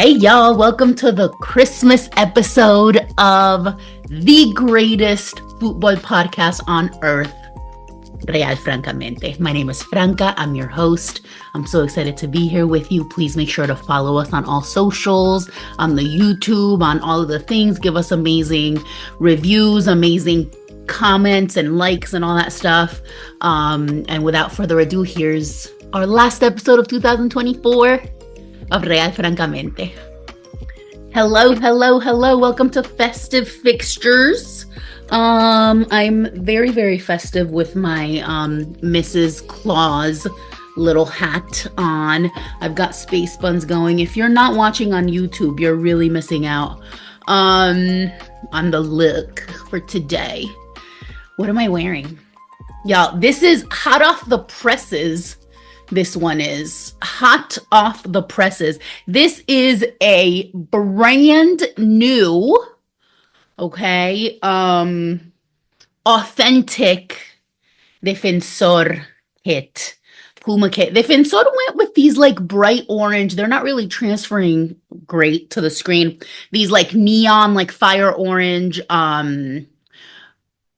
Hey, y'all, welcome to the Christmas episode of the greatest football podcast on earth, Francamente. My name is Franca. I'm your host. I'm so excited to be here with you. Please make sure to follow us on all socials, on the YouTube, on all of the things. Give us amazing reviews, amazing comments and likes and all that stuff. And without further ado, here's our last episode of 2024 of Francamente. Hello. Welcome to Festive Fixtures. I'm very festive with my Mrs. Claus little hat on. I've got space buns going. If you're not watching on YouTube, you're really missing out on the look for today. What am I wearing? Y'all, this is hot off the presses. This one is hot off the presses. This is a brand new, authentic Defensor kit. Puma kit. Defensor went with these like bright orange. They're not really transferring great to the screen. These like neon, like fire orange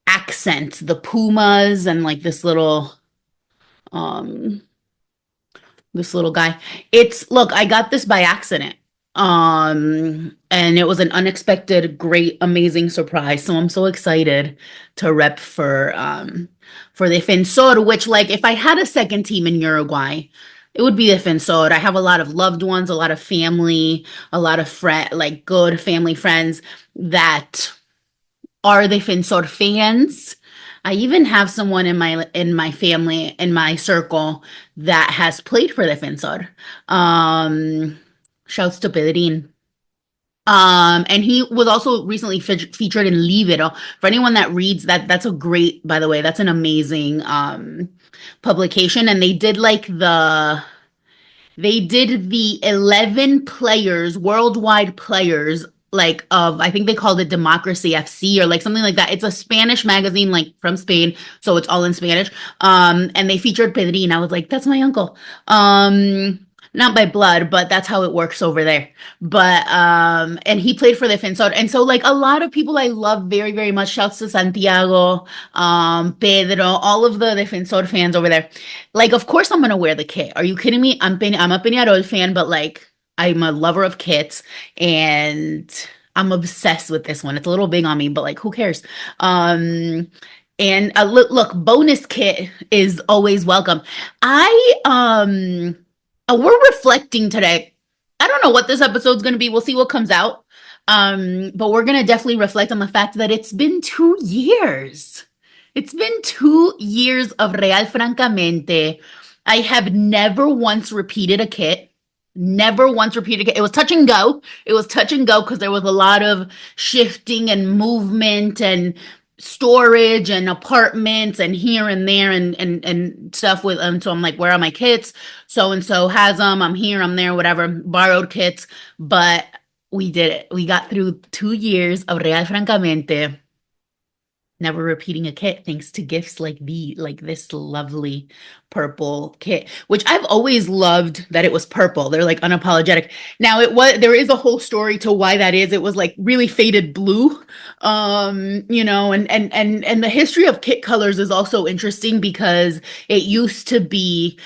accents. The Pumas and like this little guy. Look, I got this by accident. And it was an unexpected, great, amazing surprise. So I'm so excited to rep for Defensor, which, like, if I had a second team in Uruguay, it would be Defensor. I have a lot of loved ones, a lot of family, a lot of good family friends that are Defensor fans. I even have someone in my family, in my circle, that has played for Defensor. Shouts to Pedrin. And he was also recently featured in Libero. For anyone that reads that, that's a great, by the way, that's an amazing publication. And they did the 11 players, worldwide players, I think they called it Democracy FC or like something like that. It's a Spanish magazine, like from Spain, so it's all in Spanish. And they featured Pedrin. I was like, that's my uncle. Not by blood, but that's how it works over there. But and he played for the Defensor. And so like a lot of people I love very much. Shouts to Santiago, Pedro, all of the Defensor fans over there. Like, of course I'm gonna wear the kit. Are you kidding me? I'm a Peñarol fan, but like I'm a lover of kits and I'm obsessed with this one. It's a little big on me, but like, who cares? And look, bonus kit is always welcome. We're reflecting today. I don't know what this episode's going to be. We'll see what comes out. But we're going to definitely reflect on the fact that it's been 2 years. It's been 2 years of Real Francamente. I have never once repeated a kit. Never once repeated it. It was touch and go. Because there was a lot of shifting and movement and storage and apartments and here and there and stuff with so I'm like, where are my kits? So and so has them. I'm here, I'm there, whatever. Borrowed kits, but we did it. We got through 2 years of Real Francamente. Never repeating a kit thanks to gifts like this lovely purple kit, which I've always loved that it was purple. They're like unapologetic. Now there is a whole story to why that is. It was like really faded blue. And the history of kit colors is also interesting because it used to be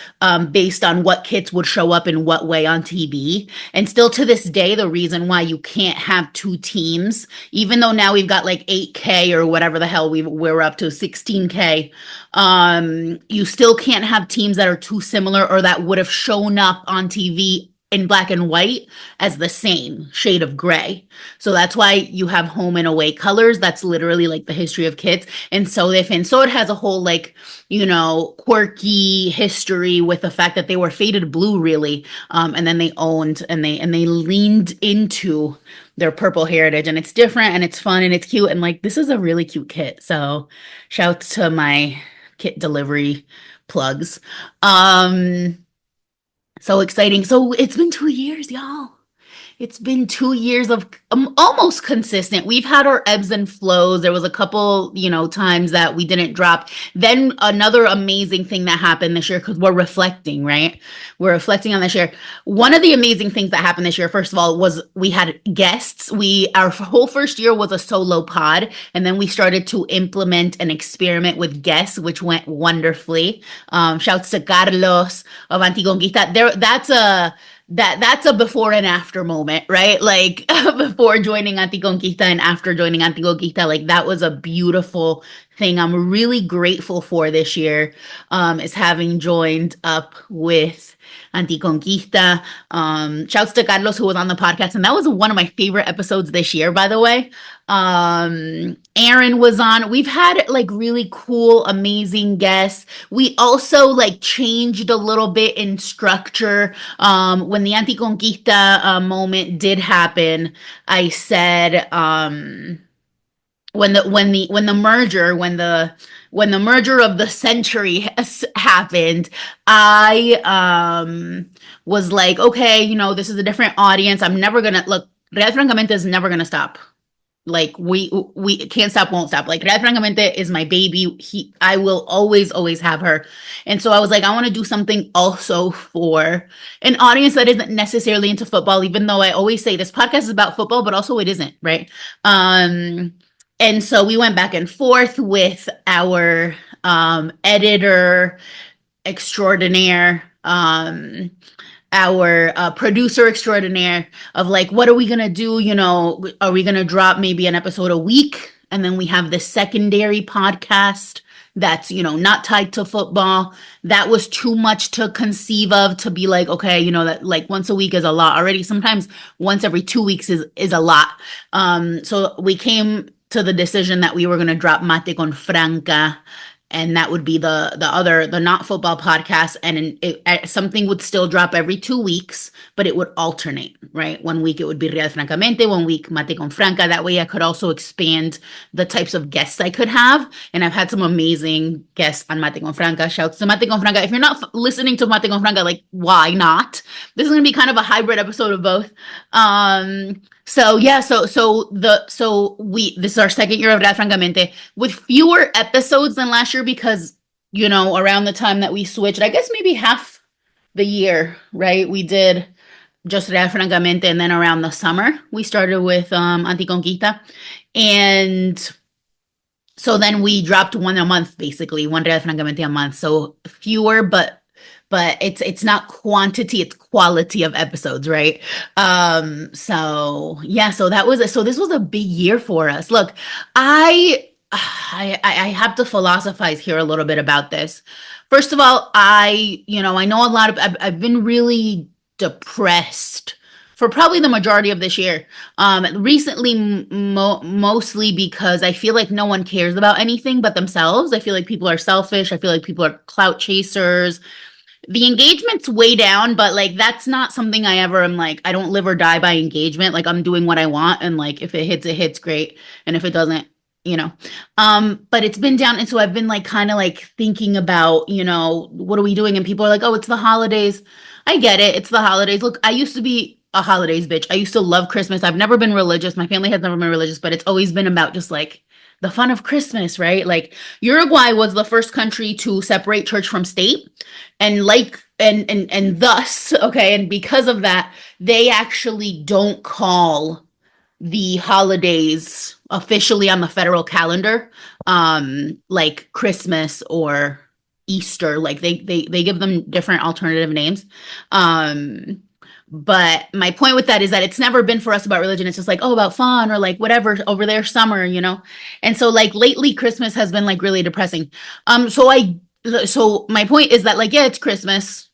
based on what kits would show up in what way on TV. And still to this day, the reason why you can't have two teams, even though now we've got like 8K or whatever the hell we're up to, 16K, you still can't have teams that are too similar or that would have shown up on TV in black and white as the same shade of gray. So that's why you have home and away colors. That's literally like the history of kits. And so Defensor has a whole quirky history with the fact that they were faded blue really. And then they owned and they leaned into their purple heritage, and it's different and it's fun and it's cute. And like, this is a really cute kit. So shouts to my kit delivery plugs. So exciting. So it's been 2 years, y'all. It's been 2 years of almost consistent. We've had our ebbs and flows. There was a couple, times that we didn't drop. Then another amazing thing that happened this year, because we're reflecting, right? We're reflecting on this year. One of the amazing things that happened this year, first of all, was we had guests. Our whole first year was a solo pod, and then we started to implement and experiment with guests, which went wonderfully. Shouts to Carlos of Anticonquista. That's a before and after moment, right? Like before joining Anticonquista and after joining Anticonquista, like that was a beautiful thing I'm really grateful for this year, is having joined up with Anticonquista. Shouts to Carlos who was on the podcast, and that was one of my favorite episodes this year, by the way. Aaron was on. We've had like really cool, amazing guests. We also like changed a little bit in structure. When the Anticonquista moment did happen, I said, when the merger of the century happened, I was like, okay, this is a different audience. I'm never gonna look. Real Francamente is never gonna stop. Like we can't stop, won't stop. Like Real Francamente is my baby. I will always have her. And so I was like, I want to do something also for an audience that isn't necessarily into football, even though I always say this podcast is about football, but also it isn't, right? And so we went back and forth with our editor extraordinaire, our producer extraordinaire, of like, what are we gonna do? Are we gonna drop maybe an episode a week? And then we have the secondary podcast that's, not tied to football. That was too much to conceive of, to be like, okay, that like once a week is a lot already. Sometimes once every 2 weeks is a lot. So we came to the decision that we were going to drop Mate con Franca, and that would be the not football podcast, and something would still drop every 2 weeks, but it would alternate, right? One week it would be Real Francamente, one week Mate con Franca. That way I could also expand the types of guests I could have, and I've had some amazing guests on Mate con Franca. Shouts to Mate con Franca. If you're not listening to Mate con Franca, like, why not? This is going to be kind of a hybrid episode of both. So yeah, this is our second year of Real Francamente with fewer episodes than last year because, around the time that we switched, I guess maybe half the year, right? We did just Real Francamente, and then around the summer we started with Anticonquista. And so then we dropped one a month, basically, one Real Francamente a month. So fewer, but it's not quantity, it's quality of episodes, right? So yeah, so this was a big year for us. Look, I have to philosophize here a little bit about this. First of all, I know a lot of I've been really depressed for probably the majority of this year. Recently, mostly because I feel like no one cares about anything but themselves. I feel like people are selfish. I feel like people are clout chasers. The engagement's way down, but like that's not something I ever am like, I don't live or die by engagement. Like I'm doing what I want, and like if it hits great, and if it doesn't, you know. But it's been down, and so I've been like kind of like thinking about, what are we doing? And people are like, "Oh, it's the holidays." I get it. It's the holidays. Look, I used to be a holidays bitch. I used to love Christmas. I've never been religious. My family has never been religious, but it's always been about just like the fun of Christmas, right? Like Uruguay was the first country to separate church from state, and like and thus, okay, and because of that, they actually don't call the holidays officially on the federal calendar like Christmas or Easter. Like they give them different alternative names. But my point with that is that it's never been for us about religion. It's just like, oh, about fun, or like whatever over there, summer, And so like lately Christmas has been like really depressing. So my point is that like, yeah, it's Christmas.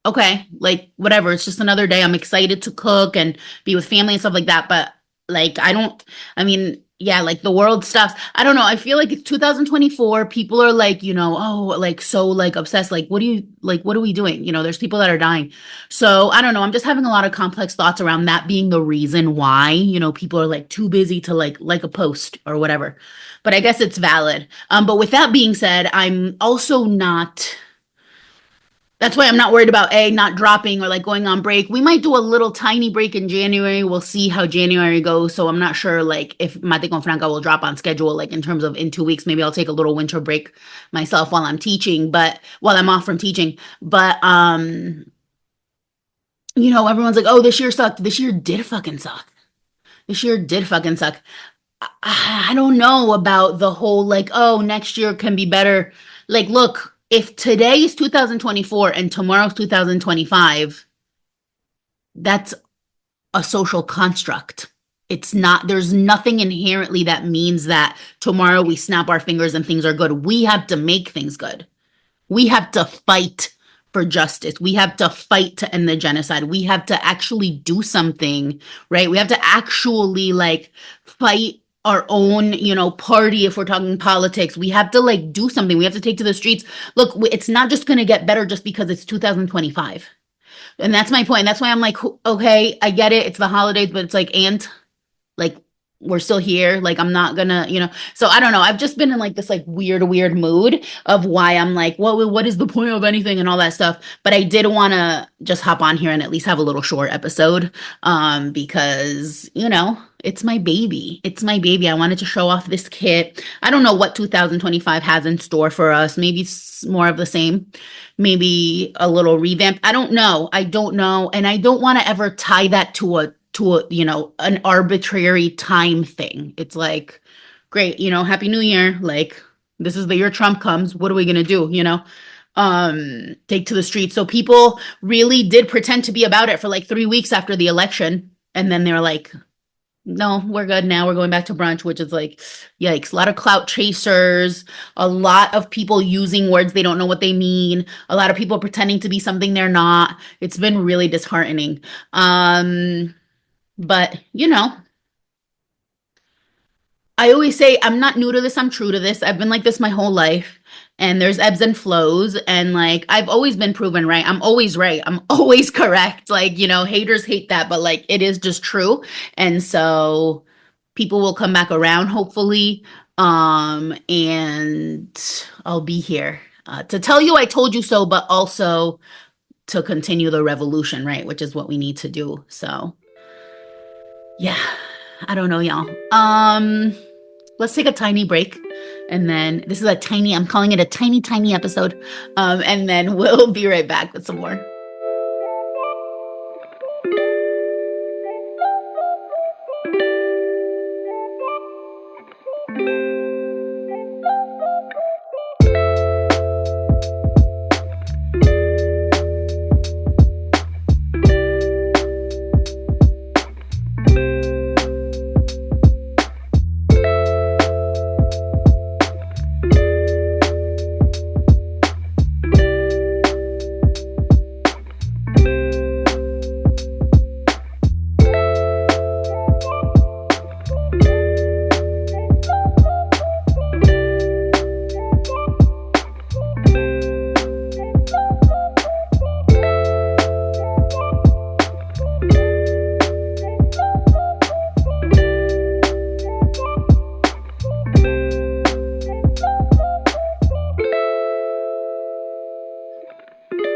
Okay, like whatever. It's just another day. I'm excited to cook and be with family and stuff like that. But like, I mean, yeah, like the world stops. I don't know. I feel like it's 2024. People are like, oh, like so like obsessed. Like, what are we doing? There's people that are dying. So I don't know. I'm just having a lot of complex thoughts around that being the reason why, people are like too busy to like a post or whatever. But I guess it's valid. But with that being said, I'm also not That's why I'm not worried about A, not dropping or like going on break. We might do a little tiny break in January. We'll see how January goes. So I'm not sure like if Mate con Franca will drop on schedule, like in terms of in 2 weeks. Maybe I'll take a little winter break myself while I'm teaching, but while I'm off from teaching. But everyone's like, oh, this year sucked. This year did fucking suck. This year did fucking suck. I don't know about the whole like, oh, next year can be better. Like, look, if today is 2024 and tomorrow's 2025, that's a social construct. It's not, there's nothing inherently that means that tomorrow we snap our fingers and things are good. We have to make things good. We have to fight for justice. We have to fight to end the genocide. We have to actually do something, right? We have to actually like fight our own, party if we're talking politics. We have to like do something. We have to take to the streets. Look, it's not just going to get better just because it's 2025. And that's my point. That's why I'm like, okay, I get it. It's the holidays, but it's like we're still here. Like I'm not gonna, so I don't know. I've just been in like this like weird mood of why I'm like, well, what is the point of anything and all that stuff. But I did want to just hop on here and at least have a little short episode. Because, it's my baby. It's my baby. I wanted to show off this kit. I don't know what 2025 has in store for us. Maybe it's more of the same. Maybe a little revamp. I don't know. I don't know. And I don't want to ever tie that to an arbitrary time thing. It's like, great, Happy New Year. Like, this is the year Trump comes. What are we gonna do? Take to the streets. So people really did pretend to be about it for like 3 weeks after the election. And then they're like, no, we're good now. We're going back to brunch, which is like, yikes. A lot of clout chasers, a lot of people using words they don't know what they mean, a lot of people pretending to be something they're not. It's been really disheartening. But, I always say I'm not new to this, I'm true to this. I've been like this my whole life. And there's ebbs and flows. And like I've always been proven right. I'm always right. I'm always correct. Like, haters hate that, but like it is just true. And so people will come back around, hopefully. And I'll be here to tell you I told you so, but also to continue the revolution, right? Which is what we need to do. So yeah, I don't know, y'all. Let's take a tiny break. And then this is I'm calling it a tiny episode. And then we'll be right back with some more.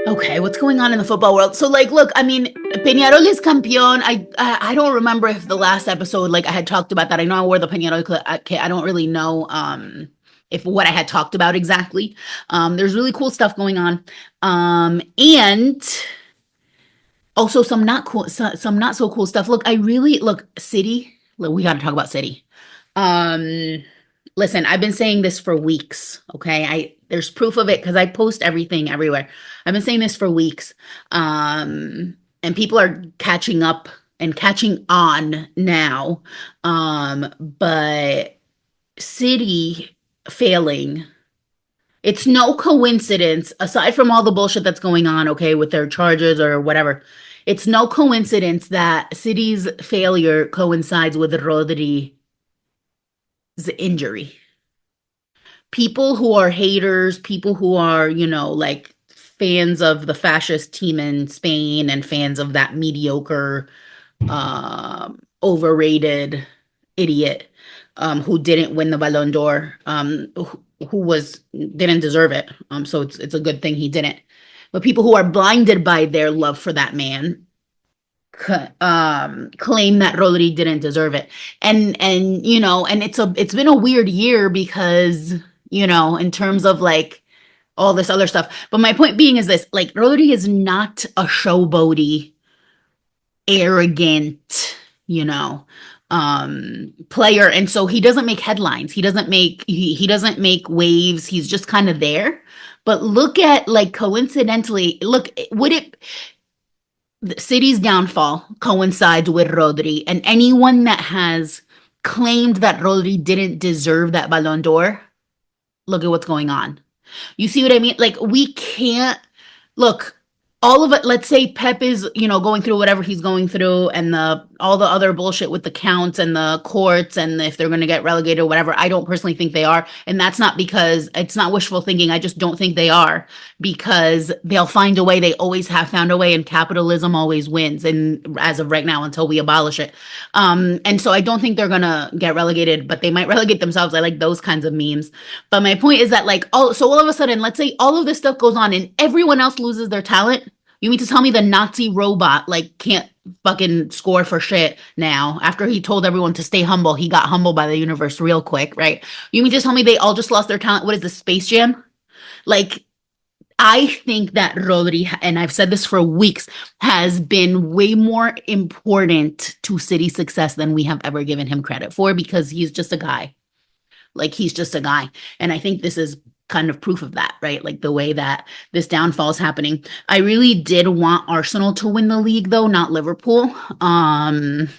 Okay, what's going on in the football world? So, like, look, I mean, Peñarol is campeón. I don't remember if the last episode, like, I had talked about that. I know I wore the Peñarol. I don't really know if what I had talked about exactly. There's really cool stuff going on, and also some some not so cool stuff. Look, City. Look, we got to talk about City. Um, Listen, I've been saying this for weeks, okay? There's proof of it because I post everything everywhere. I've been saying this for weeks. And people are catching up and catching on now. But City failing, it's no coincidence, aside from all the bullshit that's going on, okay, with their charges or whatever. It's no coincidence that City's failure coincides with Rodri's injury. People who are haters, people who are, like fans of the fascist team in Spain and fans of that mediocre, overrated idiot who didn't win the Ballon d'Or, who didn't deserve it. So it's a good thing he didn't. but people who are blinded by their love for that man claim that Rodri didn't deserve it. And you know, and it's been a weird year because, you know, in terms of like all this other stuff. But my point being is this, like Rodri is not a showboaty, arrogant, you know, player. And so he doesn't make headlines. He doesn't make waves. He's just kind of there. But look at like coincidentally, look, would it the City's downfall coincides with Rodri, and anyone that has claimed that Rodri didn't deserve that Ballon d'Or, look at what's going on. You see what I mean? Like we can't look all of it. Let's say Pep is, you know, going through whatever he's going through, and the all the other bullshit with the counts and the courts, and if they're going to get relegated or whatever. I don't personally think they are, and that's not because it's not wishful thinking. I just don't think they are because they'll find a way. They always have found a way, and capitalism always wins. And as of right now, until we abolish it, and so I don't think they're gonna get relegated, but they might relegate themselves. I like those kinds of memes. But my point is that like all of a sudden, let's say all of this stuff goes on and everyone else loses their talent. You mean to tell me the Nazi robot like can't fucking score for shit now? After he told everyone to stay humble, he got humbled by the universe real quick, right? You mean to tell me they all just lost their talent? What is this, Space Jam? Like, I think that Rodri, and I've said this for weeks, has been way more important to City's success than we have ever given him credit for because he's just a guy. Like he's just a guy. And I think this is kind of proof of that, right? Like the way that this downfall is happening. I really did want Arsenal to win the league though, not Liverpool. But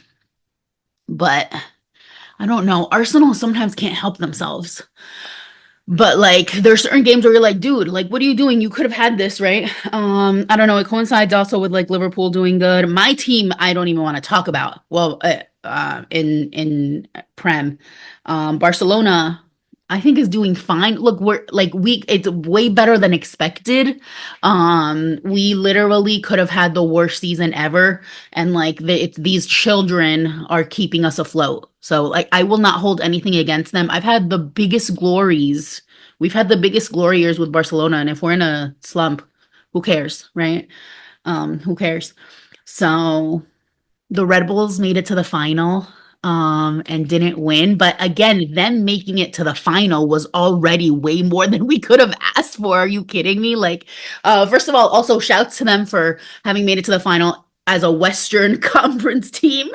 I don't know. Arsenal sometimes can't help themselves. But like there's certain games where you're like, dude, like what are you doing? You could have had this, right? I don't know. It coincides also with like Liverpool doing good. My team, I don't even want to talk about. Well, in Prem, Barcelona, I think is doing fine. Look, it's way better than expected. We literally could have had the worst season ever, and like it's these children are keeping us afloat. So like I will not hold anything against them. I've had the biggest glories. We've had the biggest glory years with Barcelona, and if we're in a slump, who cares, right? Who cares? So the Red Bulls made it to the final and didn't win. But again, them making it to the final was already way more than we could have asked for. Are you kidding me? Like, first of all, also shouts to them for having made it to the final as a Western Conference team.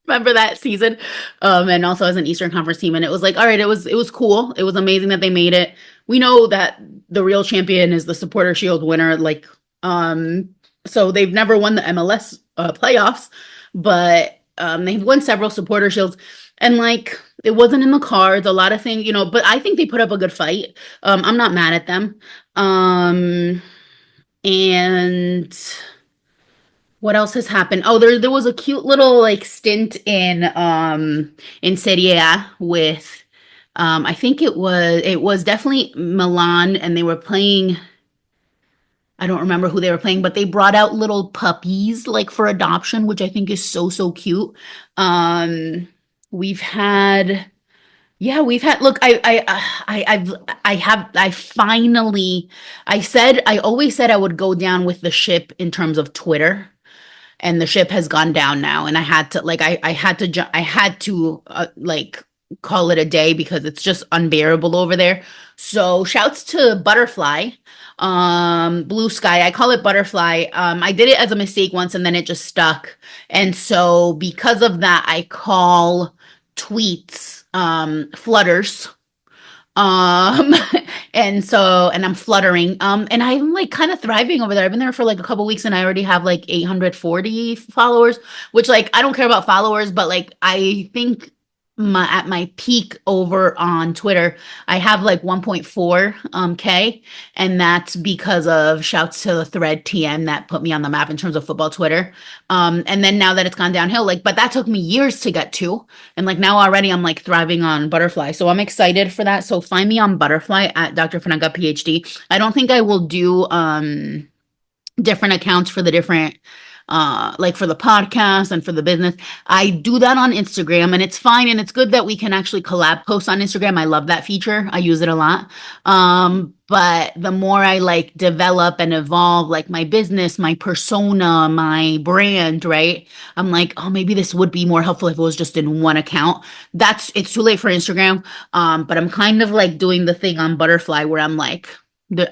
Remember that season? And also as an Eastern Conference team. And it was like, all right, it was cool. It was amazing that they made it. We know that the real champion is the Supporter Shield winner. Like, so they've never won the MLS playoffs, but they've won several Supporter Shields, and like it wasn't in the cards. A lot of things, you know, but I think they put up a good fight. I'm not mad at them. And what else has happened? Oh, there was a cute little like stint in Serie A with I think it was definitely Milan, and they were playing. I don't remember who they were playing, but they brought out little puppies like for adoption, which I think is so cute. Um, we've had, yeah, we've had. Look, I finally. I always said I would go down with the ship in terms of Twitter, and the ship has gone down now, and I had to like I had to like call it a day because it's just unbearable over there. So shouts to Butterfly, Blue Sky. I call it Butterfly. I did it as a mistake once and then it just stuck. And so because of that, I call tweets flutters. Um, and I'm fluttering. And I'm like kind of thriving over there. I've been there for like a couple weeks and I already have like 840 followers, which like I don't care about followers, but like I think at my peak over on Twitter, I have like 1.4 K, and that's because of shouts to the thread TM that put me on the map in terms of football Twitter. And then now that it's gone downhill, like, but that took me years to get to, and like now already I'm like thriving on Butterfly, so I'm excited for that. So find me on Butterfly at Dr. Franca Ph.D. I don't think I will do different accounts for the different like for the podcast and for the business. I do that on Instagram, and it's fine, and it's good that we can actually collab posts on Instagram. I love that feature. I use it a lot. But the more I like develop and evolve like my business, my persona, my brand, right? I'm like, oh, maybe this would be more helpful if it was just in one account. It's too late for Instagram. But I'm kind of like doing the thing on Butterfly where I'm like,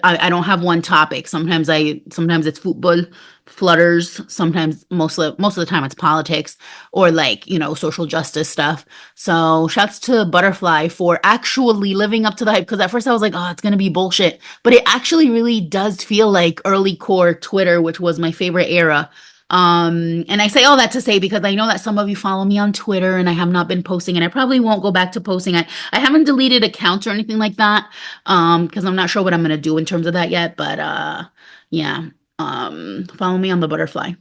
I don't have one topic. Sometimes it's football, flutters. Sometimes most of the time it's politics or like, social justice stuff. So shouts to Butterfly for actually living up to the hype. Because at first I was like, oh, it's gonna be bullshit. But it actually really does feel like early core Twitter, which was my favorite era. And I say all that to say because I know that some of you follow me on Twitter and I have not been posting, and I probably won't go back to posting. I haven't deleted accounts or anything like that. Because I'm not sure what I'm gonna do in terms of that yet. But yeah. Follow me on the Butterfly.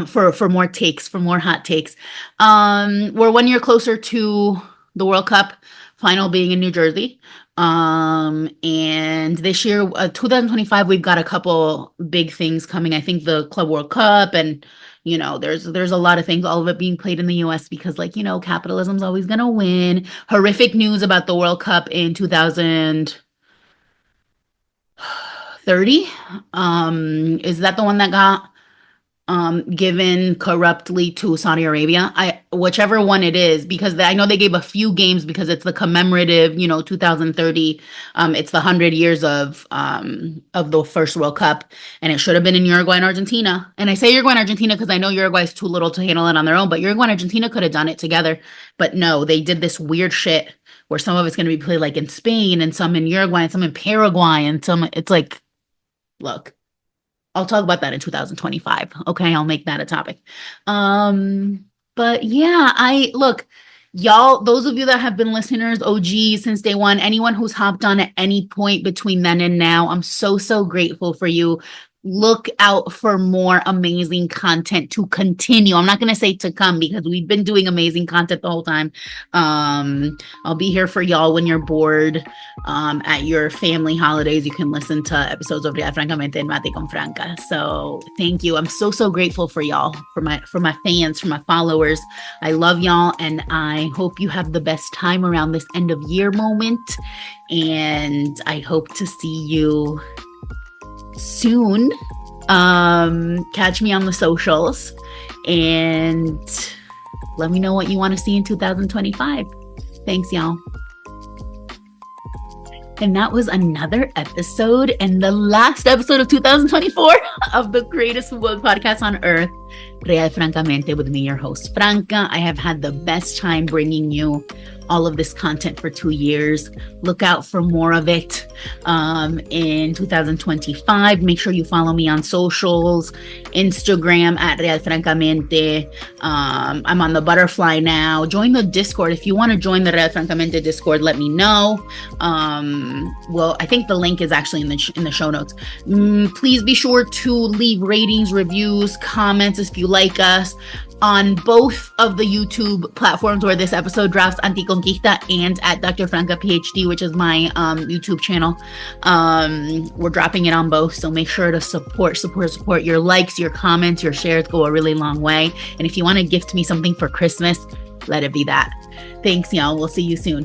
For more takes, for more hot takes. We're 1 year closer to the World Cup final being in New Jersey. And this year, 2025, we've got a couple big things coming. I think the Club World Cup, and there's a lot of things, all of it being played in the US because, like, capitalism's always gonna win. Horrific news about the World Cup in 2030. Is that the one that got given corruptly to Saudi Arabia? Whichever one it is, because I know they gave a few games because it's the commemorative, 2030. It's the 100 years of the first World Cup, and it should have been in Uruguay and Argentina. And I say Uruguay and Argentina because I know Uruguay's too little to handle it on their own, but Uruguay and Argentina could have done it together. But no, they did this weird shit where some of it's going to be played like in Spain and some in Uruguay and some in Paraguay and some, it's like, look, I'll talk about that in 2025. Okay, I'll make that a topic. But yeah, look, y'all, those of you that have been listeners, OG since day one, anyone who's hopped on at any point between then and now, I'm so grateful for you. Look out for more amazing content to continue. I'm not going to say to come because we've been doing amazing content the whole time. I'll be here for y'all when you're bored at your family holidays. You can listen to episodes of Francamente and Mate con Franca. So thank you. I'm so grateful for y'all, for my fans, for my followers. I love y'all, and I hope you have the best time around this end of year moment. And I hope to see you soon. Catch me on the socials and let me know what you want to see in 2025. Thanks, y'all. And that was another episode, and the last episode of 2024 of the greatest football podcast on earth, Real Francamente, with me, your host, Franca. I have had the best time bringing you all of this content for 2 years. Look out for more of it in 2025. Make sure you follow me on socials, Instagram at Real Francamente. I'm on the Butterfly now. Join the Discord. If you want to join the Real Francamente Discord, let me know. Well, I think the link is actually in the show notes. Please be sure to leave ratings, reviews, comments if you like us on both of the YouTube platforms where this episode drops, Anticonquista and at Dr. Franca Ph.D., which is my YouTube channel. We're dropping it on both, so make sure to support. Your likes, your comments, your shares go a really long way. And if you want to gift me something for Christmas, let it be that. Thanks, y'all. We'll see you soon.